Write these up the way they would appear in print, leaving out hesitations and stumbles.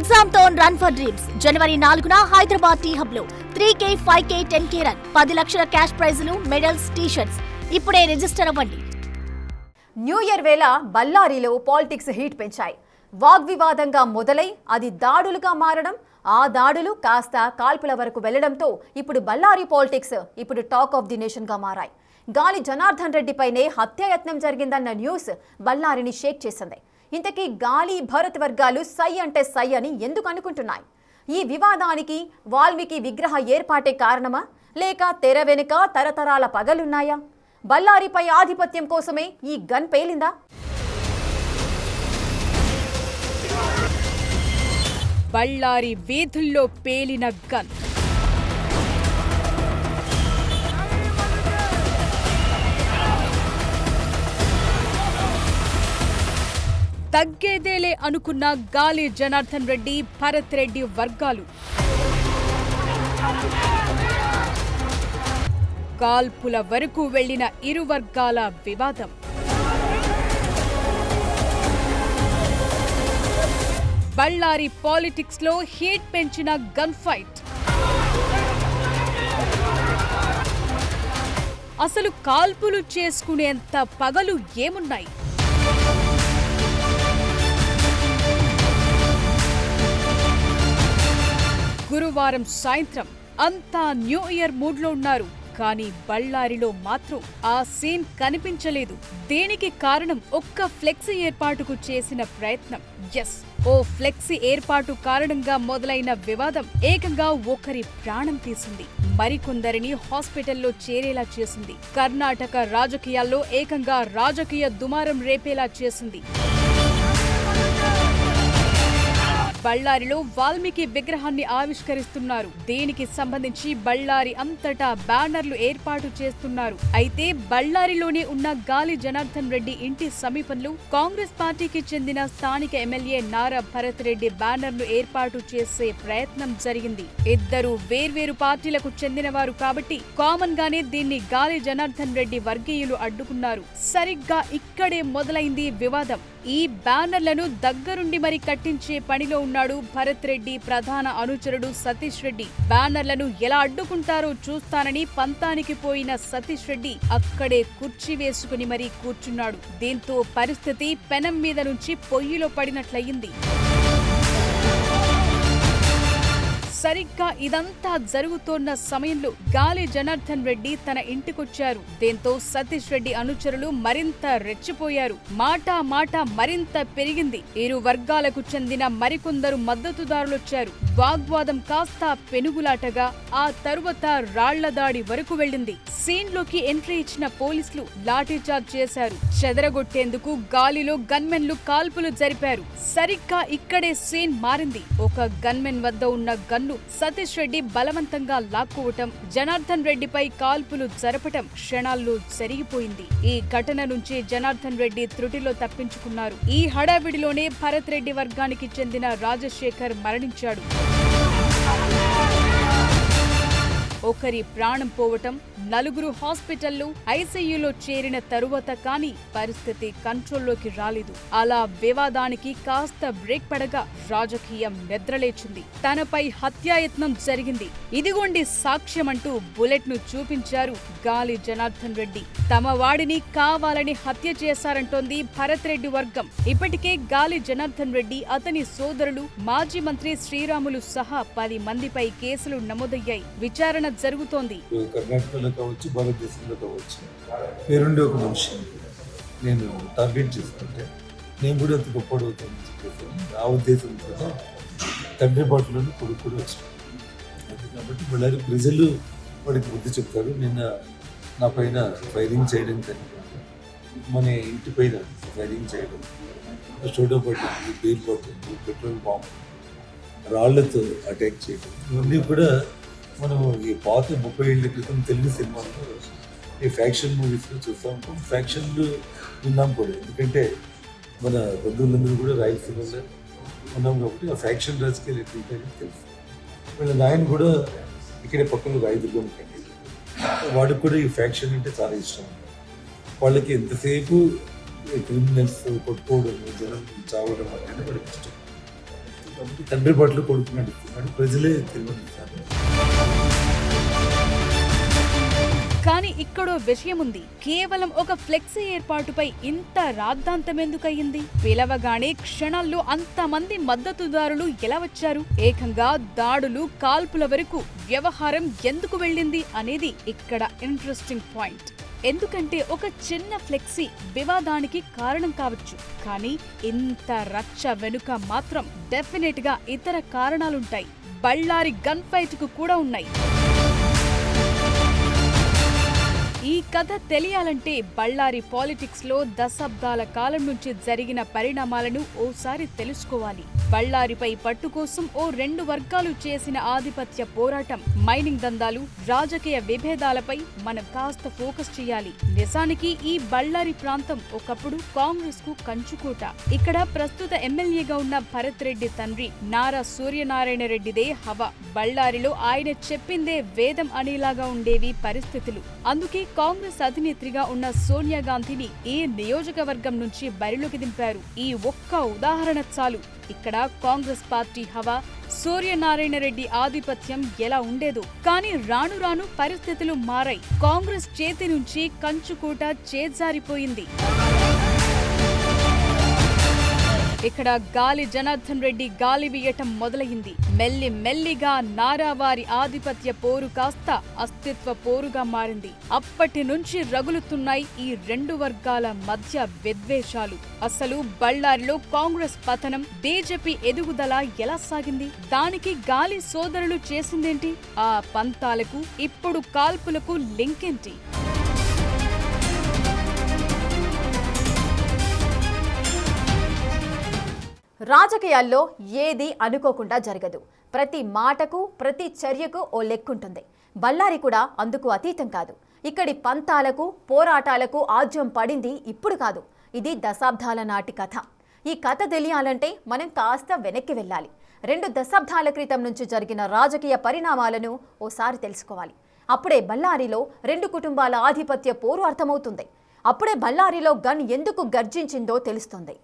Exam తో run for dreams జనవరి 4న హైదరాబాద్ టీ హబ్ లో 3K, 5K, 10K రన్ 10 లక్షల క్యాష్ ప్రైజులు, మెడల్స్, టీ-షర్ట్స్. ఇప్పుడే రిజిస్టర్ అవ్వండి. న్యూ ఇయర్ వేళ బళ్ళారిలో పాలిటిక్స్ హీట్ పెంచాయి. వాగ్వివాదంగా మొదలై అది దాడులుగా మారడం, ఆ దాడులు కాస్త కాల్పుల వరకు వెళ్లడంతో ఇప్పుడు బళ్ళారి పాలిటిక్స్ ఇప్పుడు టాక్ ఆఫ్ ది నేషన్ గా మారాయి. గాలి జనార్దన్ రెడ్డిపైనే హత్యాయత్నం జరిగిందన్న న్యూస్ బళ్ళారిని షేక్ చేసింది. ఇంతకీ గాలి భరత్ వర్గాలు సై అంటే సై అని ఎందుకు అనుకుంటున్నాయి? ఈ వివాదానికి వాల్మీకి విగ్రహ ఏర్పాటే కారణమా, లేక తెర వెనుక తరతరాల పగలున్నాయా? బళ్ళారిపై ఆధిపత్యం కోసమే ఈ గన్ పేలిందా? బళ్ళారి వీధుల్లో పేలిన గన్. తగ్గేదేలే అనుకున్న గాలి జనార్దన్ రెడ్డి, భరత్ రెడ్డి వర్గాలు కాల్పుల వరకు వెళ్లిన ఇరు వర్గాల వివాదం. బళ్ళారి పాలిటిక్స్ లో హీట్ పెంచిన గన్ ఫైట్. అసలు కాల్పులు చేసుకునేంత పగలు ఏమున్నాయి? గురువారం సాయంత్రం అంతా న్యూ ఇయర్ మూడ్లో ఉన్నారు. కానీ బళ్ళారిలో మాత్రం ఆ సీన్ కనిపించలేదు. దీనికి కారణం ఒక్క ఫ్లెక్సీ ఏర్పాటుకు చేసిన ప్రయత్నం. ఎస్, ఓ ఫ్లెక్సీ ఏర్పాటు కారణంగా మొదలైన వివాదం ఏకంగా ఒకరి ప్రాణం తీసింది, మరికొందరిని హాస్పిటల్లో చేరేలా చేసింది. కర్ణాటక రాజకీయాల్లో ఏకంగా రాజకీయ దుమారం రేపేలా చేసింది. బళ్ళారిలో వాల్మీకి విగ్రహాన్ని ఆవిష్కరిస్తున్నారు. దీనికి సంబంధించి బళ్ళారి అంతటా బ్యానర్లు ఏర్పాటు చేస్తున్నారు. అయితే బళ్ళారిలోనే ఉన్న గాలి జనార్దన్ రెడ్డి ఇంటి సమీపంలో కాంగ్రెస్ పార్టీకి చెందిన స్థానిక ఎమ్మెల్యే నారా భరత్ రెడ్డి బ్యానర్లు ఏర్పాటు చేసే ప్రయత్నం జరిగింది. ఇద్దరు వేర్వేరు పార్టీలకు చెందినవారు కాబట్టి కామన్ గానే దీన్ని గాలి జనార్దన్ రెడ్డి వర్గీయులు అడ్డుకున్నారు. సరిగ్గా ఇక్కడే మొదలైంది వివాదం. ఈ బ్యానర్లను దగ్గరుండి మరి కట్టించే పనిలో ఉన్నాడు భరత్ రెడ్డి ప్రధాన అనుచరుడు సతీష్ రెడ్డి. బ్యానర్లను ఎలా అడ్డుకుంటారో చూస్తానని పంతానికి పోయిన సతీష్ రెడ్డి అక్కడే కుర్చీ వేసుకుని మరీ కూర్చున్నాడు. దీంతో పరిస్థితి పెనం మీద నుంచి పొయ్యిలో పడినట్లయింది. సరిగ్గా ఇదంతా జరుగుతోన్న సమయంలో గాలి జనార్దన్ రెడ్డి తన ఇంటికొచ్చారు. దీంతో సతీష్ రెడ్డి అనుచరులు మరింత రెచ్చిపోయారు. మాట మరింత పెరిగింది. ఇరు వర్గాలకు చెందిన మరికొందరు మద్దతుదారులొచ్చారు. వాగ్వాదం కాస్త పెనుగులాటగా ఆ తరువాత రాళ్ల దాడి వరకు వెళ్లింది. సీన్లోకి ఎంట్రీ ఇచ్చిన పోలీసులు లాఠీచార్జ్ చేశారు. చెదరగొట్టేందుకు గాలిలో గన్మెన్లు కాల్పులు జరిపారు. సరిగ్గా ఇక్కడే సీన్ మారింది. ఒక గన్మెన్ వద్ద ఉన్న గన్ను సతీష్ రెడ్డి బలవంతంగా లాక్కోవటం, జనార్దన్ రెడ్డిపై కాల్పులు జరపటం క్షణాల్లో జరిగిపోయింది. ఈ ఘటన నుంచి జనార్దన్ రెడ్డి త్రుటిలో తప్పించుకున్నారు. ఈ హడావిడిలోనే భరత్ రెడ్డి వర్గానికి చెందిన రాజశేఖర్ మరణించాడు. ఒకరి ప్రాణం పోవటం, నలుగురు హాస్పిటల్లో ఐసీయూలో చేరిన తరువాత కానీ పరిస్థితి కంట్రోల్లోకి రాలేదు. అలా వివాదానికి కాస్త బ్రేక్ పడగా రాజకీయం నిద్రలేచింది. తనపై హత్యాయత్నం జరిగింది, ఇదిగోండి సాక్ష్యమంటూ బుల్లెట్ ను చూపించారు గాలి జనార్దన్ రెడ్డి. తమ వాడిని కావాలని హత్య చేశారంటోంది భరత్ రెడ్డి వర్గం. ఇప్పటికే గాలి జనార్దన్ రెడ్డి, అతని సోదరులు, మాజీ మంత్రి శ్రీరాములు సహా 10 మందిపై కేసులు నమోదయ్యాయి. విచారణ జరుగుతోంది. కర్ణాటకలో కావచ్చు, భారతదేశంలో కావచ్చు, పేరుండే ఒక మనిషి నేను టార్గెట్ చేసుకుంటే నేను కూడా అంత గొప్పడు అవుతానని చెప్పేసి ఆ ఉద్దేశంతో తండ్రి బాటలోనే కొడుకు కూడా వచ్చాను. కాబట్టి బళ్ళారి ప్రజలు వాడికి బుద్ధి చెప్తారు. నిన్న నా పైన ఫైరింగ్ చేయడం కానీ, మన ఇంటి పైన ఫైరింగ్ చేయడం, soda bottle, beer bottle, petrol bomb, రాళ్లతో అటాక్ చేయడం, ఇవన్నీ కూడా మనం ఈ పాత 30 ఏళ్ల క్రితం తెలుగు సినిమాల్లో ఈ ఫ్యాక్షన్ మూవీస్లో చూస్తూ ఉంటాం. ఫ్యాక్షన్లు విన్నాం కూడా, ఎందుకంటే మన బంధువులందరూ కూడా రాయలసీమలో ఉన్నాం కాబట్టి ఆ ఫ్యాక్షన్ రాజకీయాలు ఎట్లుంటాయని తెలుసు. వీళ్ళ నాయన కూడా ఇక్కడే పక్కన రాయదుర్గం కండి, వాడికి కూడా ఈ ఫ్యాక్షన్ అంటే చాలా ఇష్టం. వాళ్ళకి ఎంతసేపు క్రిమినల్స్ కొట్టుకోవడం, జనం చావడం అనేది వాడికి ఇష్టం. కాబట్టి తండ్రి పట్ల కొడుకు నడుస్తున్నాడు, ప్రజలే తీర్మానిస్తారు. కానీ ఇక్కడో విషయం ఉంది. కేవలం ఒక ఫ్లెక్సీ ఏర్పాటుపై ఇంత రాద్ధాంతం ఎందుకయ్యింది? పిలవగానే క్షణాల్లో అంతమంది మద్దతుదారులు ఎలా వచ్చారు? ఏకంగా దాడులు, కాల్పుల వరకు వ్యవహారం ఎందుకు వెళ్ళింది అనేది ఇక్కడ ఇంట్రెస్టింగ్ పాయింట్. ఎందుకంటే ఒక చిన్న ఫ్లెక్సీ వివాదానికి కారణం కావచ్చు, కానీ ఇంత రచ్చ వెనుక మాత్రం డెఫినెట్ గా ఇతర కారణాలుంటాయి. బళ్ళారి గన్ ఫైట్ కు కూడా ఉన్నాయి. ఈ కథ తెలియాలంటే బళ్ళారి పాలిటిక్స్ లో దశాబ్దాల కాలం నుంచి జరిగిన పరిణామాలను ఓసారి తెలుసుకోవాలి. బళ్ళారిపై పట్టు కోసం ఓ రెండు వర్గాలు చేసిన ఆధిపత్య పోరాటం, మైనింగ్ దందాలు, రాజకీయ విభేదాలపై మనం కాస్త ఫోకస్ చేయాలి. నిజానికి ఈ బళ్ళారి ప్రాంతం ఒకప్పుడు కాంగ్రెస్ కు కంచుకోట. ఇక్కడ ప్రస్తుత ఎమ్మెల్యేగా ఉన్న భరత్ రెడ్డి తండ్రి నారా సూర్యనారాయణ రెడ్డిదే హవా. బళ్ళారిలో ఆయన చెప్పిందే వేదం అనేలాగా ఉండేవి పరిస్థితులు. అందుకే కాంగ్రెస్ అధినేత్రిగా ఉన్న సోనియా గాంధీని ఈ నియోజకవర్గం నుంచి బరిలోకి దింపారు. ఈ ఒక్క ఉదాహరణ చాలు. ఇక్కడ కాంగ్రెస్ పార్టీ హవా, సూర్యనారాయణ రెడ్డి ఆధిపత్యం ఎలా ఉండేదో. కానీ రాను రాను పరిస్థితులు మారాయి. కాంగ్రెస్ చేతి నుంచి కంచుకోట చేజారిపోయింది. ఇక్కడ గాలి జనార్దన్ రెడ్డి గాలి వీయటం మొదలైంది. మెల్లిగా నారావారి ఆధిపత్య పోరు కాస్త అస్తిత్వ పోరుగా మారింది. అప్పటి నుంచి రగులుతున్నాయి ఈ రెండు వర్గాల మధ్య విద్వేషాలు. అసలు బళ్ళారిలో కాంగ్రెస్ పతనం, బీజేపీ ఎదుగుదల ఎలా సాగింది? దానికి గాలి సోదరులు చేసిందేంటి? ఆ పంతాలకు ఇప్పుడు కాల్పులకు లింకేంటి? రాజకీయాల్లో ఏది అనుకోకుండా జరగదు. ప్రతి మాటకు, ప్రతి చర్యకు ఓ లెక్కుంటుంది. బళ్ళారి కూడా అందుకు అతీతం కాదు. ఇక్కడి పంతాలకు, పోరాటాలకు ఆజ్యం పడింది ఇప్పుడు కాదు, ఇది దశాబ్దాల నాటి కథ. ఈ కథ తెలియాలంటే మనం కాస్త వెనక్కి వెళ్ళాలి. 2 దశాబ్దాల క్రితం నుంచి జరిగిన రాజకీయ పరిణామాలను ఓసారి తెలుసుకోవాలి. అప్పుడే బళ్ళారిలో 2 కుటుంబాల ఆధిపత్య పోరు అర్థమవుతుంది. అప్పుడే బళ్ళారిలో గన్ ఎందుకు గర్జించిందో తెలుస్తుంది.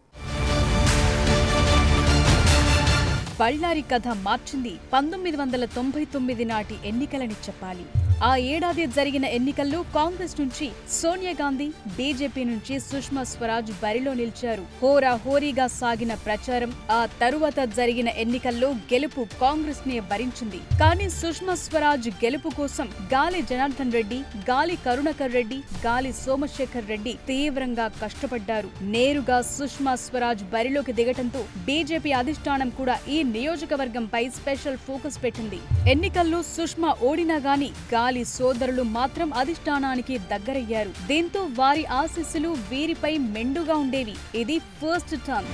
బళ్ళారి కథ మార్చింది 1999 నాటి ఎన్నికలని చెప్పాలి. ఆ ఏడాది జరిగిన ఎన్నికల్లో కాంగ్రెస్ నుంచి సోనియా గాంధీ, బీజేపీ నుంచి సుష్మా స్వరాజ్ బరిలో నిలిచారు. హోరాహోరీగా సాగిన ప్రచారం, ఆ తరువాత జరిగిన ఎన్నికల్లో గెలుపు కాంగ్రెస్ నే భరించింది. కానీ సుష్మా స్వరాజ్ గెలుపు కోసం గాలి జనార్దన్ రెడ్డి, గాలి కరుణాకర్ రెడ్డి, గాలి సోమశేఖర్ రెడ్డి తీవ్రంగా కష్టపడ్డారు. నేరుగా సుష్మా స్వరాజ్ బరిలోకి దిగటంతో బీజేపీ అధిష్టానం కూడా ఈ నియోజకవర్గంపై స్పెషల్ ఫోకస్ పెట్టింది. ఎన్నికల్లో సుష్మా ఓడినా గాని గాలి సోదరులు మాత్రం అధిష్టానానికి దగ్గరయ్యారు. దీంతో వారి ఆశీస్సులు వీరిపై మెండుగా ఉండేవి. ఇది ఫస్ట్ టర్మ్.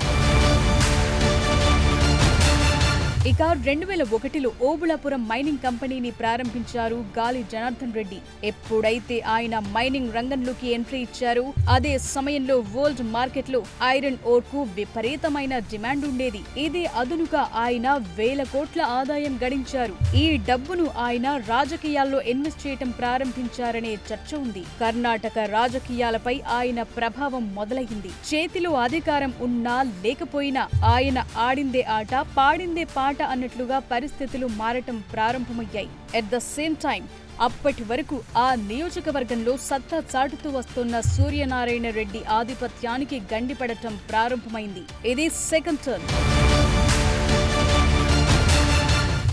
ఇక 2001లో ఓబుళాపురం మైనింగ్ కంపెనీని ప్రారంభించారు గాలి జనార్దన్ రెడ్డి. ఎప్పుడైతే ఆయన మైనింగ్ రంగంలోకి ఎంట్రీ ఇచ్చారో అదే సమయంలో వరల్డ్ మార్కెట్లో ఐరన్ ఓర్ కు విపరీతమైన డిమాండ్ ఉండేది. ఇదే అదునుగా ఆయన 1000 కోట్ల ఆదాయం గడించారు. ఈ డబ్బును ఆయన రాజకీయాల్లో ఇన్వెస్ట్ చేయటం ప్రారంభించారనే చర్చ ఉంది. కర్ణాటక రాజకీయాలపై ఆయన ప్రభావం మొదలైంది. చేతిలో అధికారం ఉన్నా లేకపోయినా ఆయన ఆడిందే ఆట, పాడిందే పాట అన్నట్లుగా పరిస్థితులు మారటం ప్రారంభమయ్యాయి. ఎట్ ద సేమ్ టైం అప్పటి వరకు ఆ నియోజకవర్గంలో సత్తా చాటుతూ వస్తున్న సూర్యనారాయణ రెడ్డి ఆధిపత్యానికి గండిపడటం ప్రారంభమైంది. ఇది సెకండ్ టర్న్.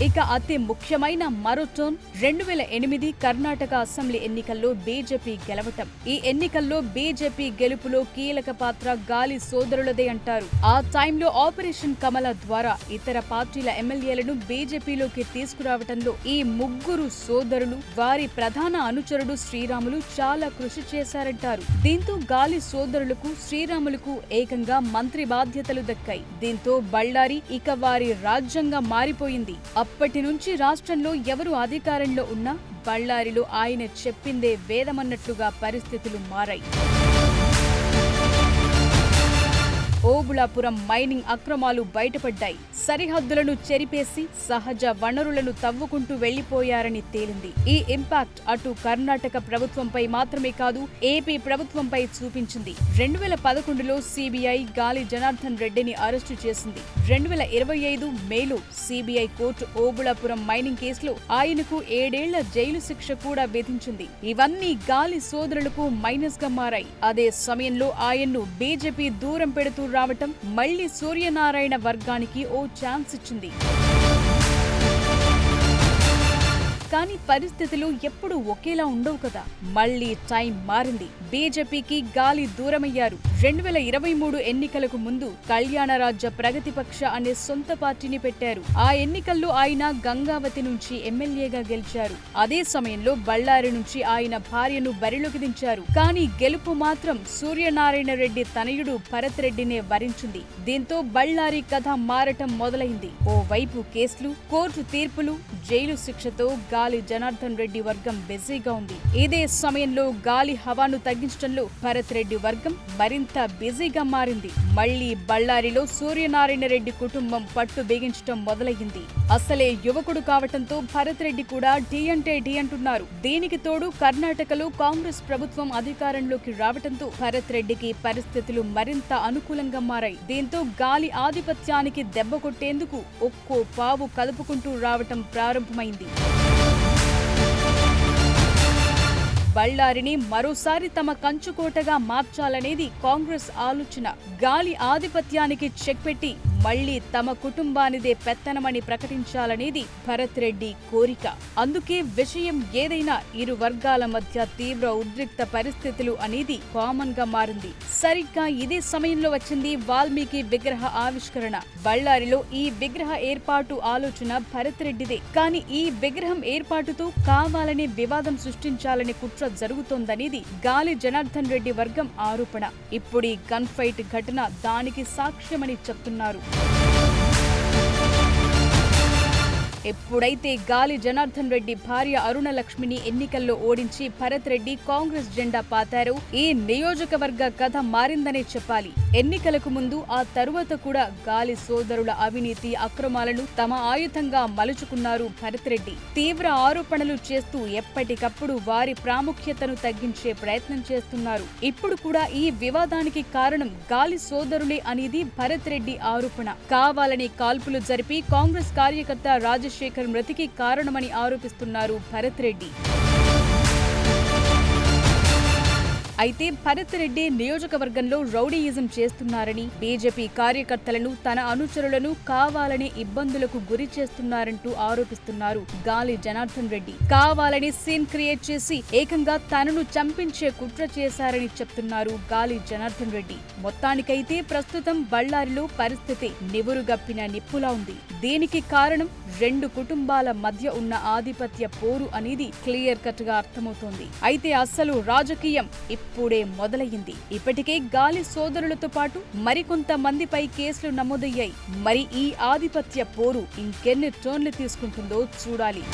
ఇక అతి ముఖ్యమైన మరో టర్న్ 2008 కర్ణాటక అసెంబ్లీ ఎన్నికల్లో బీజేపీ గెలవటం. ఈ ఎన్నికల్లో బీజేపీ గెలుపులో కీలక పాత్ర గాలి సోదరులదే అంటారు. ఆ టైంలో ఆపరేషన్ కమల ద్వారా ఇతర పార్టీల ఎమ్మెల్యేలను బీజేపీలోకి తీసుకురావటంలో ఈ ముగ్గురు సోదరులు, వారి ప్రధాన అనుచరుడు శ్రీరాములు చాలా కృషి చేశారంటారు. దీంతో గాలి సోదరులకు, శ్రీరాములకు ఏకంగా మంత్రి బాధ్యతలు దక్కాయి. దీంతో బళ్ళారి ఇక వారి రాజ్యంగా మారిపోయింది. అప్పటి నుంచి రాష్ట్రంలో ఎవరు అధికారంలో ఉన్నా బళ్ళారిలో ఆయన చెప్పిందే వేదమన్నట్లుగా పరిస్థితులు మారాయి. ఓబుళాపురం మైనింగ్ అక్రమాలు బయటపడ్డాయి. సరిహద్దులను చెరిపేసి సహజ వనరులను తవ్వుకుంటూ వెళ్లిపోయారని తేలింది. ఈ ఇంపాక్ట్ అటు కర్ణాటక ప్రభుత్వంపై మాత్రమే కాదు, ఏపీ ప్రభుత్వంపై చూపించింది. 2011లో సిబిఐ గాలి జనార్దన్ రెడ్డిని అరెస్టు చేసింది. 2025 మేలో సిబిఐ కోర్టు ఓబుళాపురం మైనింగ్ కేసులో ఆయనకు 7 ఏళ్ల జైలు శిక్ష కూడా విధించింది. ఇవన్నీ గాలి సోదరులకు మైనస్ గా మారాయి. అదే సమయంలో ఆయన్ను బీజేపీ దూరం పెడుతూ రావటం మళ్లీ సూర్యనారాయణ వర్గానికి ఓ ఛాన్స్ ఇచ్చింది. కానీ పరిస్థితులు ఎప్పుడూ ఒకేలా ఉండవు కదా. మళ్లీ టైం మారింది. బీజేపీకి గాలి దూరమయ్యారు. 2023 ఎన్నికలకు ముందు కళ్యాణరాజ్య ప్రగతిపక్ష అనే సొంత పార్టీని పెట్టారు. ఆ ఎన్నికల్లో ఆయన గంగావతి నుంచి ఎమ్మెల్యేగా గెలిచారు. అదే సమయంలో బళ్ళారి నుంచి ఆయన భార్యను బరిలోకి దించారు. కానీ గెలుపు మాత్రం సూర్యనారాయణ రెడ్డి తనయుడు భరత్ రెడ్డినే వరించింది. దీంతో బళ్ళారి కథ మారటం మొదలైంది. ఓవైపు కేసులు, కోర్టు తీర్పులు, జైలు శిక్షతో గాలి జనార్దన్ రెడ్డి వర్గం బిజీగా ఉంది. ఇదే సమయంలో గాలి హవాను తగ్గించడంలో భరత్ రెడ్డి వర్గం మరింత బిజీగా మారింది. మళ్లీ బళ్ళారిలో సూర్యనారాయణ రెడ్డి కుటుంబం పట్టు బిగించడం మొదలయ్యింది. అసలే యువకుడు కావటంతో భరత్ రెడ్డి కూడా ఢీ అంటే ఢీ అంటున్నారు. దీనికి తోడు కర్ణాటకలో కాంగ్రెస్ ప్రభుత్వం అధికారంలోకి రావటంతో భరత్ రెడ్డికి పరిస్థితులు మరింత అనుకూలంగా మారాయి. దీంతో గాలి ఆధిపత్యానికి దెబ్బ కొట్టేందుకు ఒక్కో పావు కలుపుకుంటూ రావటం ప్రారంభమైంది. బళ్ళారిని మరోసారి తమ కంచుకోటగా మార్చాలనేది కాంగ్రెస్ ఆలోచన. గాలి ఆధిపత్యానికి చెక్ పెట్టి మళ్లీ తమ కుటుంబానిదే పెత్తనమని ప్రకటించాలనేది భరత్ రెడ్డి కోరిక. అందుకే విషయం ఏదైనా ఇరు వర్గాల మధ్య తీవ్ర ఉద్రిక్త పరిస్థితులు అనేది కామన్ గా మారింది. సరిగ్గా ఇదే సమయంలో వచ్చింది వాల్మీకి విగ్రహ ఆవిష్కరణ. బళ్ళారిలో ఈ విగ్రహ ఏర్పాటు ఆలోచన భరత్ రెడ్డిదే. కానీ ఈ విగ్రహం ఏర్పాటుతో కావాలనే వివాదం సృష్టించాలని కుట్ర జరుగుతోందనేది గాలి జనార్దన్ రెడ్డి వర్గం ఆరోపణ. ఇప్పుడు గన్ ఫైట్ ఘటన దానికి సాక్ష్యమని చెప్తున్నారు. ఎప్పుడైతే గాలి జనార్దన్ రెడ్డి భార్య అరుణలక్ష్మిని ఎన్నికల్లో ఓడించి భరత్ రెడ్డి కాంగ్రెస్ జెండా పాతారో ఈ నియోజకవర్గ కథ మారిందనే చెప్పాలి. ఎన్నికలకు ముందు ఆ తరువాత కూడా గాలి సోదరుల అవినీతి అక్రమాలను తమ ఆయుధంగా మలుచుకున్నారు భరత్ రెడ్డి. తీవ్ర ఆరోపణలు చేస్తూ ఎప్పటికప్పుడు వారి ప్రాముఖ్యతను తగ్గించే ప్రయత్నం చేస్తున్నారు. ఇప్పుడు కూడా ఈ వివాదానికి కారణం గాలి సోదరులే అనేది భరత్ రెడ్డి ఆరోపణ. కావాలని కాల్పులు జరిపి కాంగ్రెస్ కార్యకర్త రాజశేఖర్ మృతికి కారణమని ఆరోపిస్తున్నారు భరత్ రెడ్డి. అయితే భరత్ రెడ్డి నియోజకవర్గంలో రౌడీయిజం చేస్తున్నారని, బీజేపీ కార్యకర్తలను తన అనుచరులను కావాలని ఇబ్బందులకు గురి చేస్తున్నారంటూ ఆరోపిస్తున్నారు గాలి జనార్దన్ రెడ్డి. కావాలని సీన్ క్రియేట్ చేసి ఏకంగా తనను చంపించే కుట్ర చేశారని చెప్తున్నారు గాలి జనార్దన్ రెడ్డి. మొత్తానికైతే ప్రస్తుతం బళ్ళారిలో పరిస్థితి నివురుగప్పిన నిప్పులా ఉంది. దీనికి కారణం రెండు కుటుంబాల మధ్య ఉన్న ఆధిపత్య పోరు అనేది క్లియర్ కట్ గా అర్థమవుతోంది. అయితే అసలు రాజకీయం ఇప్పుడే మొదలయ్యింది. ఇప్పటికే గాలి సోదరులతో పాటు మరికొంతమందిపై కేసులు నమోదయ్యాయి. మరి ఈ ఆధిపత్య పోరు ఇంకెన్ని టర్న్లు తీసుకుంటుందో చూడాలి.